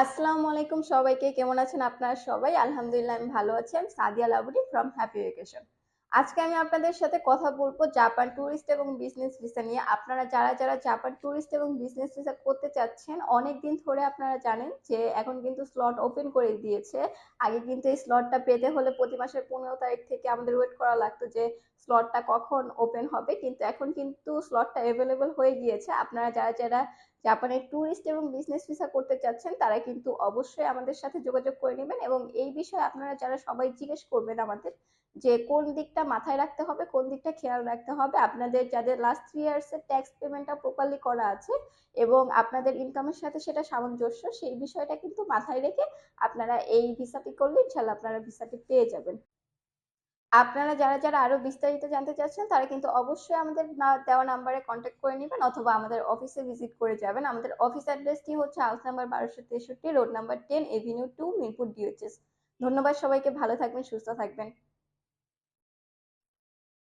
আসসালামু আলাইকুম সবাইকে। কেমন আছেন আপনারা সবাই? আলহামদুলিল্লাহ আমি ভালো আছি। আমি Sadia Laboni from Happy Vacation. আজকে আমি আপনাদের সাথে কথা বলবো জাপান ট্যুরিস্ট এবং বিজনেস ভিসা নিয়ে। আপনারা যারা জাপান ট্যুরিস্ট এবং বিজনেস ভিসা করতে চাচ্ছেন, অনেকদিন ধরে আপনারা জানেন যে এখন কিন্তু স্লট ওপেন করে দিয়েছে। আগে কিন্তু এই স্লটটা পেতে হলে প্রতি মাসের 15 তারিখ থেকে আমাদের ওয়েট করা লাগতো যে স্লটটা কখন ওপেন হবে। কিন্তু এখন কিন্তু স্লটটা এভেলেবল হয়ে গিয়েছে। আপনারা যারা জাপানের ট্যুরিস্ট এবং বিজনেস ভিসা করতে চাচ্ছেন তারা কিন্তু অবশ্যই আমাদের সাথে যোগাযোগ করে নেবেন, এবং এই বিষয়ে আপনারা যারা সবাই জিজ্ঞেস করবেন আমাদের যে কোন দিকটা মাথায় রাখতে হবে, কোন দিকটা খেয়াল রাখতে হবে। আপনাদের যাদের লাস্ট 3 ইয়ার্স এর ট্যাক্স পেমেন্টটা প্রপারলি করা আছে এবং আপনাদের ইনকামের সাথে সেটা সামঞ্জস্য, সেই বিষয়টা কিন্তু মাথায় রেখে আপনারা এই ভিসাটি করলে ইনশাল্লাহ আপনারা ভিসাটি পেয়ে যাবেন। আপনারা যারা আরো বিস্তারিত জানতে চাচ্ছেন তারা কিন্তু অবশ্যই আমাদের দেওয়া নাম্বারে কন্ট্যাক্ট করে নেবেন, অথবা আমাদের অফিসে ভিজিট করে যাবেন। আমাদের অফিস অ্যাড্রেসটি হচ্ছে house number 1263, road number 10, Avenue 2, Mirpur, DOHS. ধন্যবাদ সবাইকে। ভালো থাকবেন, সুস্থ থাকবেন।